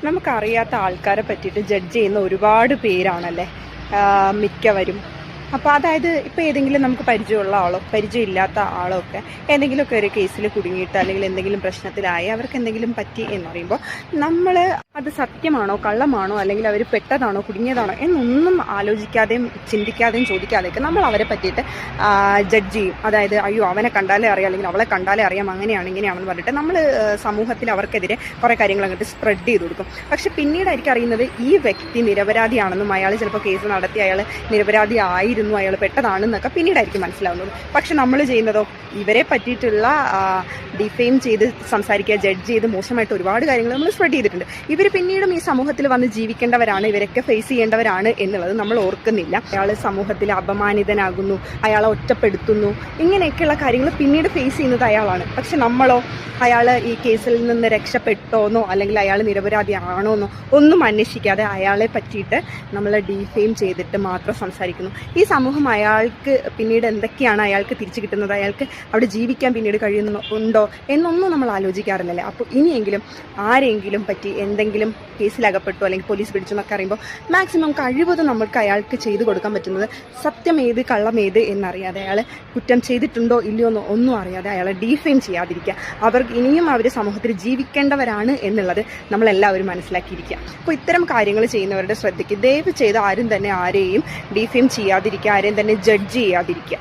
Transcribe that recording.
നമുക്കറിയാത്ത ആൾക്കാരെ പറ്റിയിട്ട് ജഡ്ജ് ചെയ്യുന്ന ഒരുപാട് പേരാണല്ലേ മിക്കവരും. അപ്പോൾ അതായത് ഇപ്പോൾ ഏതെങ്കിലും നമുക്ക് പരിചയമുള്ള ആളോ പരിചയമില്ലാത്ത ആളോ ഒക്കെ ഏതെങ്കിലുമൊക്കെ ഒരു കേസിൽ കുടുങ്ങിയിട്ട് അല്ലെങ്കിൽ എന്തെങ്കിലും പ്രശ്നത്തിലായി അവർക്ക് എന്തെങ്കിലും പറ്റി എന്ന് പറയുമ്പോൾ നമ്മൾ അത് സത്യമാണോ കള്ളമാണോ അല്ലെങ്കിൽ അവർ പെട്ടതാണോ കുടുങ്ങിയതാണോ എന്നൊന്നും ആലോചിക്കാതെയും ചിന്തിക്കാതെയും ചോദിക്കാതെയൊക്കെ നമ്മൾ അവരെ പറ്റിയിട്ട് ജഡ്ജ് ചെയ്യും. അതായത് അയ്യോ അവനെ കണ്ടാലേ അറിയാം അല്ലെങ്കിൽ അവളെ കണ്ടാലേ അറിയാം അങ്ങനെയാണ് ഇങ്ങനെയാണെന്ന് പറഞ്ഞിട്ട് നമ്മൾ സമൂഹത്തിൽ അവർക്കെതിരെ കുറേ കാര്യങ്ങൾ അങ്ങോട്ട് സ്പ്രെഡ് ചെയ്ത് കൊടുക്കും. പക്ഷെ പിന്നീടായിരിക്കും അറിയുന്നത് ഈ വ്യക്തി നിരപരാധിയാണെന്നും അയാൾ ചിലപ്പോൾ കേസ് നടത്തി അയാൾ നിരപരാധി ആയിരുന്നു അയാൾ പെട്ടതാണെന്നൊക്കെ പിന്നീടായിരിക്കും മനസ്സിലാവുന്നത്. പക്ഷെ നമ്മൾ ചെയ്യുന്നതോ ഇവരെ പറ്റിയിട്ടുള്ള ഡിഫെയിം ചെയ്ത് സംസാരിക്കുക, ജഡ്ജ് ചെയ്ത് മോശമായിട്ട് ഒരുപാട് കാര്യങ്ങൾ നമ്മൾ സ്പ്രെഡ് ചെയ്തിട്ടുണ്ട്. ഇവർ പിന്നീടും ഈ സമൂഹത്തിൽ വന്ന് ജീവിക്കേണ്ടവരാണ്, ഇവരൊക്കെ ഫേസ് ചെയ്യേണ്ടവരാണ് എന്നുള്ളത് നമ്മൾ ഓർക്കുന്നില്ല. അയാൾ സമൂഹത്തിൽ അപമാനിതനാകുന്നു, അയാളെ ഒറ്റപ്പെടുത്തുന്നു, ഇങ്ങനെയൊക്കെയുള്ള കാര്യങ്ങൾ പിന്നീട് ഫേസ് ചെയ്യുന്നത് അയാളാണ്. പക്ഷെ നമ്മളോ അയാൾ ഈ കേസിൽ നിന്ന് രക്ഷപ്പെട്ടോന്നോ അല്ലെങ്കിൽ അയാൾ നിരപരാധിയാണോന്നോ ഒന്നും അന്വേഷിക്കാതെ അയാളെ പറ്റിയിട്ട് നമ്മൾ ഡിഫെയിം ചെയ്തിട്ട് മാത്രം സംസാരിക്കുന്നു. ഈ സമൂഹം അയാൾക്ക് പിന്നീട് എന്തൊക്കെയാണ് അയാൾക്ക് തിരിച്ചു കിട്ടുന്നത്, അയാൾക്ക് അവിടെ ജീവിക്കാൻ പിന്നീട് കഴിയുന്നുണ്ടോ എന്നൊന്നും നമ്മൾ ആലോചിക്കാറില്ലല്ലേ. അപ്പോൾ ഇനിയെങ്കിലും ആരെങ്കിലും പറ്റി എന്തെങ്കിലും കേസിലകപ്പെട്ടു അല്ലെങ്കിൽ പോലീസ് പിടിച്ചു എന്നൊക്കെ അറിയുമ്പോൾ മാക്സിമം കഴിവതും നമുക്ക് അയാൾക്ക് ചെയ്തു കൊടുക്കാൻ പറ്റുന്നത് സത്യം ഏത് കള്ളം ഏത് എന്നറിയാതെ അയാൾ കുറ്റം ചെയ്തിട്ടുണ്ടോ ഇല്ലയോ എന്നോ ഒന്നും അറിയാതെ അയാളെ ഡിഫെയിം ചെയ്യാതിരിക്കുക. അവർക്ക് ഇനിയും അവർ സമൂഹത്തിൽ ജീവിക്കേണ്ടവരാണ് എന്നുള്ളത് നമ്മളെല്ലാവരും മനസ്സിലാക്കിയിരിക്കുക. അപ്പോൾ ഇത്തരം കാര്യങ്ങൾ ചെയ്യുന്നവരുടെ ശ്രദ്ധയ്ക്ക് ദയവ് ചെയ്ത് ആരും തന്നെ ആരെയും ഡിഫെയിം ചെയ്യാതിരിക്കുക, ആരെയും തന്നെ ജഡ്ജ് ചെയ്യാതിരിക്കുക.